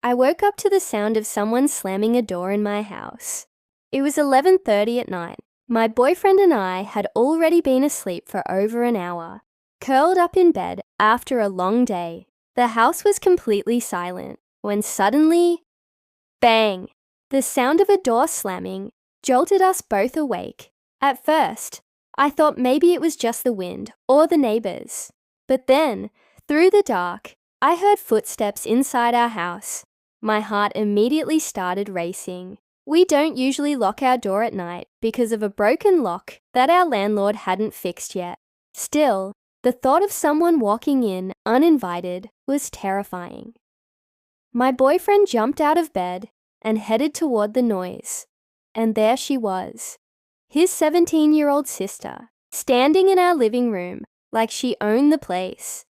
I woke up to the sound of someone slamming a door in my house. It was 11:30 at night. My boyfriend and I had already been asleep for over an hour, curled up in bed after a long day. The house was completely silent when suddenly, bang! The sound of a door slamming jolted us both awake. At first, I thought maybe it was just the wind or the neighbors. But then, through the dark, I heard footsteps inside our house. My heart immediately started racing. We don't usually lock our door at night because of a broken lock that our landlord hadn't fixed yet. Still, the thought of someone walking in uninvited was terrifying. My boyfriend jumped out of bed and headed toward the noise. And there she was, his 17-year-old sister, standing in our living room like she owned the place.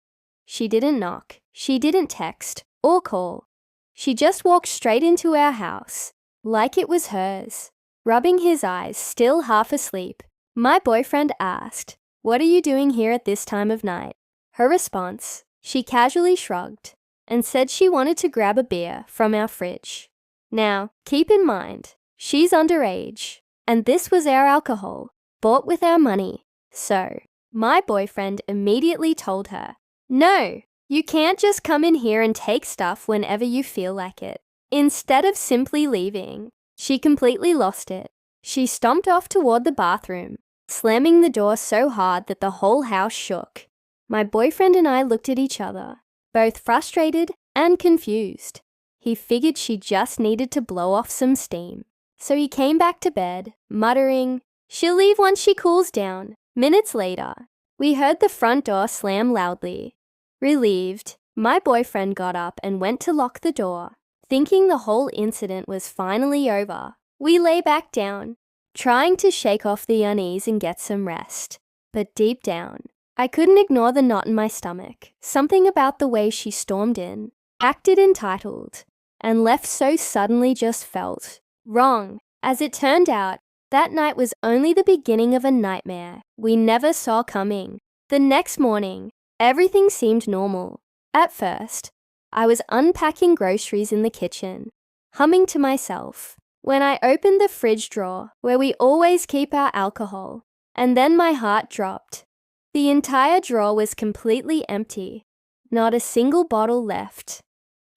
She didn't knock, she didn't text or call. She just walked straight into our house, like it was hers. Rubbing his eyes, still half asleep, my boyfriend asked, "What are you doing here at this time of night?" Her response, she casually shrugged and said she wanted to grab a beer from our fridge. Now, keep in mind, she's underage, and this was our alcohol, bought with our money. So, my boyfriend immediately told her, "No, you can't just come in here and take stuff whenever you feel like it." Instead of simply leaving, she completely lost it. She stomped off toward the bathroom, slamming the door so hard that the whole house shook. My boyfriend and I looked at each other, both frustrated and confused. He figured she just needed to blow off some steam. So he came back to bed, muttering, "She'll leave once she cools down." Minutes later, we heard the front door slam loudly. Relieved, my boyfriend got up and went to lock the door. Thinking the whole incident was finally over, we lay back down, trying to shake off the unease and get some rest. But deep down, I couldn't ignore the knot in my stomach. Something about the way she stormed in, acted entitled, and left so suddenly just felt wrong. As it turned out, that night was only the beginning of a nightmare we never saw coming. The next morning, everything seemed normal. At first, I was unpacking groceries in the kitchen, humming to myself, when I opened the fridge drawer where we always keep our alcohol, and then my heart dropped. The entire drawer was completely empty, not a single bottle left.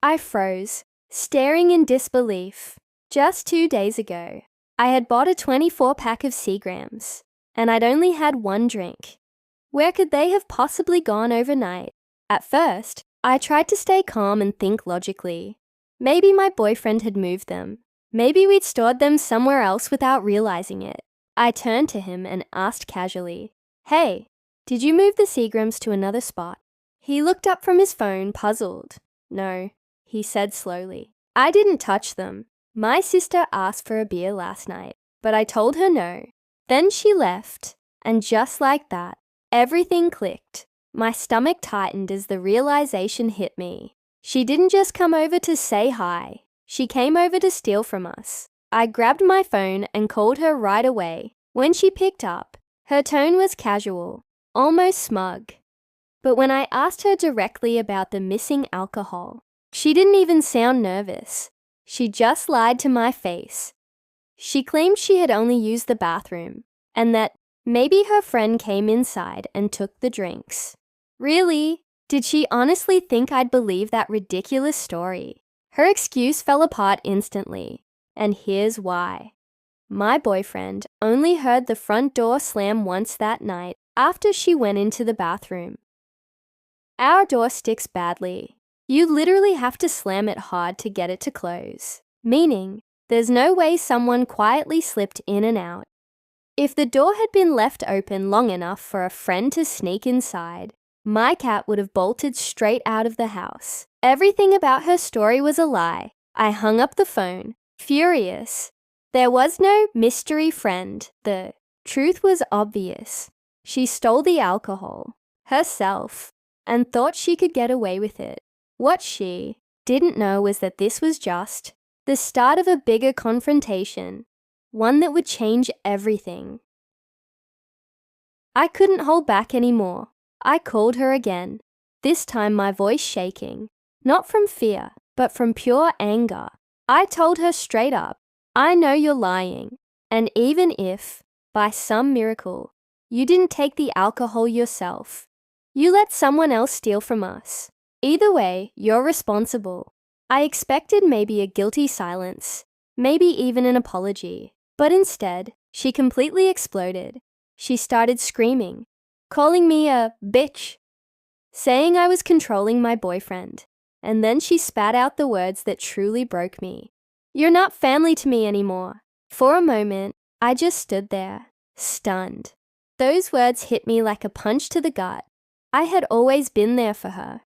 I froze, staring in disbelief. Just 2 days ago, I had bought a 24-pack of Seagrams, and I'd only had one drink. Where could they have possibly gone overnight? At first, I tried to stay calm and think logically. Maybe my boyfriend had moved them. Maybe we'd stored them somewhere else without realizing it. I turned to him and asked casually, "Hey, did you move the Seagrams to another spot?" He looked up from his phone, puzzled. "No," he said slowly. "I didn't touch them. My sister asked for a beer last night, but I told her no. Then she left, and just like that, everything clicked. My stomach tightened as the realization hit me. She didn't just come over to say hi. She came over to steal from us." I grabbed my phone and called her right away. When she picked up, her tone was casual, almost smug. But when I asked her directly about the missing alcohol, she didn't even sound nervous. She just lied to my face. She claimed she had only used the bathroom, and that maybe her friend came inside and took the drinks. Really? Did she honestly think I'd believe that ridiculous story? Her excuse fell apart instantly, and here's why. My boyfriend only heard the front door slam once that night after she went into the bathroom. Our door sticks badly. You literally have to slam it hard to get it to close, meaning there's no way someone quietly slipped in and out. If the door had been left open long enough for a friend to sneak inside, my cat would have bolted straight out of the house. Everything about her story was a lie. I hung up the phone, furious. There was no mystery friend. The truth was obvious. She stole the alcohol, herself, and thought she could get away with it. What she didn't know was that this was just the start of a bigger confrontation, one that would change everything. I couldn't hold back anymore. I called her again, this time my voice shaking, not from fear, but from pure anger. I told her straight up, I know you're lying, and even if, by some miracle, you didn't take the alcohol yourself, you let someone else steal from us. Either way, you're responsible. I expected maybe a guilty silence, maybe even an apology, but instead, she completely exploded. She started screaming, calling me a bitch, saying I was controlling my boyfriend, and then she spat out the words that truly broke me. You're not family to me anymore. For a moment, I just stood there, stunned. Those words hit me like a punch to the gut. I had always been there for her.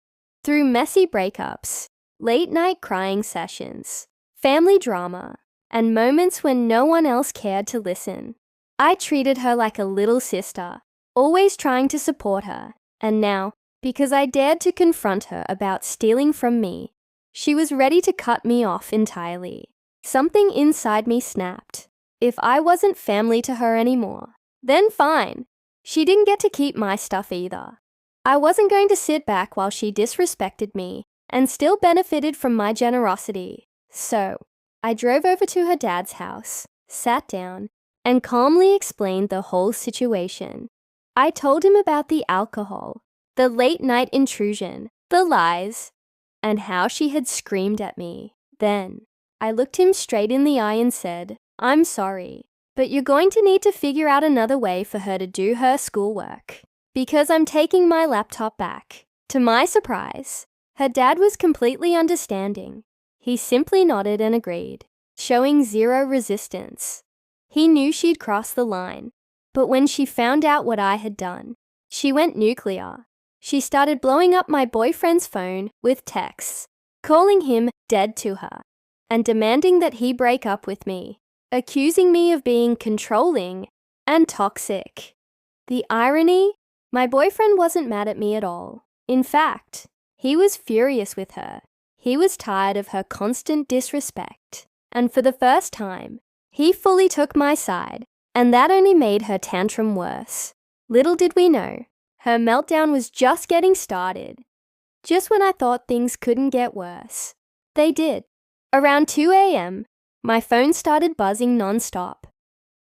Through messy breakups, late-night crying sessions, family drama, and moments when no one else cared to listen. I treated her like a little sister, always trying to support her, and now, because I dared to confront her about stealing from me, she was ready to cut me off entirely. Something inside me snapped. If I wasn't family to her anymore, then fine. She didn't get to keep my stuff either. I wasn't going to sit back while she disrespected me and still benefited from my generosity. So, I drove over to her dad's house, sat down, and calmly explained the whole situation. I told him about the alcohol, the late-night intrusion, the lies, and how she had screamed at me. Then, I looked him straight in the eye and said, I'm sorry, but you're going to need to figure out another way for her to do her schoolwork, because I'm taking my laptop back. To my surprise, her dad was completely understanding. He simply nodded and agreed, showing zero resistance. He knew she'd crossed the line, but when she found out what I had done, she went nuclear. She started blowing up my boyfriend's phone with texts, calling him dead to her, and demanding that he break up with me, accusing me of being controlling and toxic. The irony? My boyfriend wasn't mad at me at all. In fact, he was furious with her. He was tired of her constant disrespect, and for the first time, he fully took my side, and that only made her tantrum worse. Little did we know, her meltdown was just getting started. Just when I thought things couldn't get worse, they did. Around 2 a.m., my phone started buzzing non-stop.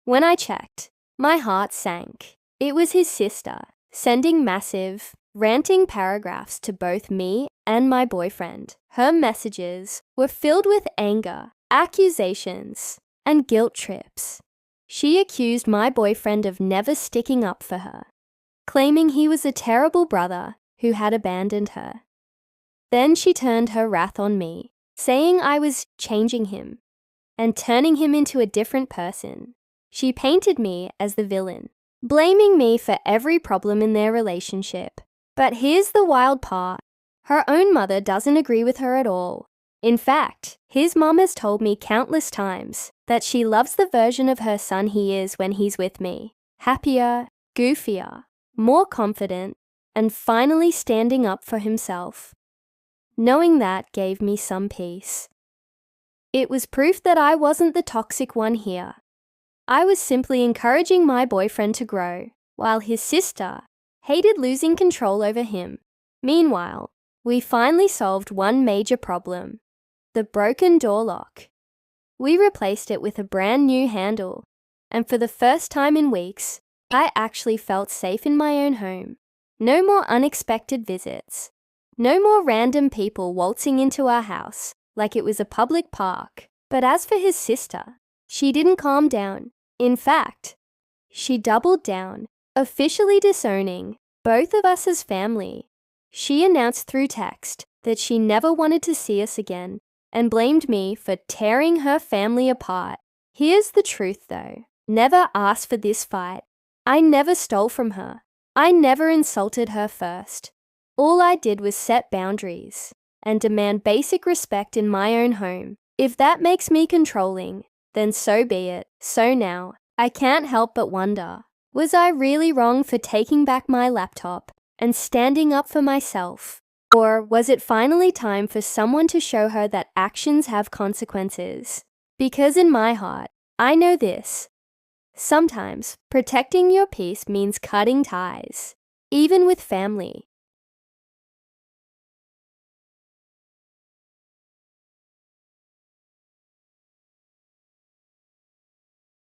When I checked, my heart sank. It was his sister, sending massive, ranting paragraphs to both me and my boyfriend. Her messages were filled with anger, accusations, and guilt trips. She accused my boyfriend of never sticking up for her, claiming he was a terrible brother who had abandoned her. Then she turned her wrath on me, saying I was changing him and turning him into a different person. She painted me as the villain, blaming me for every problem in their relationship. But here's the wild part. Her own mother doesn't agree with her at all. In fact, his mom has told me countless times that she loves the version of her son he is when he's with me. Happier, goofier, more confident, and finally standing up for himself. Knowing that gave me some peace. It was proof that I wasn't the toxic one here. I was simply encouraging my boyfriend to grow, while his sister hated losing control over him. Meanwhile, we finally solved one major problem: the broken door lock. We replaced it with a brand new handle, and for the first time in weeks, I actually felt safe in my own home. No more unexpected visits. No more random people waltzing into our house like it was a public park. But as for his sister, she didn't calm down. In fact, she doubled down, officially disowning both of us as family. She announced through text that she never wanted to see us again and blamed me for tearing her family apart. Here's the truth though. Never asked for this fight. I never stole from her. I never insulted her first. All I did was set boundaries and demand basic respect in my own home. If that makes me controlling, then so be it. So now, I can't help but wonder, was I really wrong for taking back my laptop and standing up for myself? Or was it finally time for someone to show her that actions have consequences? Because in my heart, I know this. Sometimes, protecting your peace means cutting ties, even with family.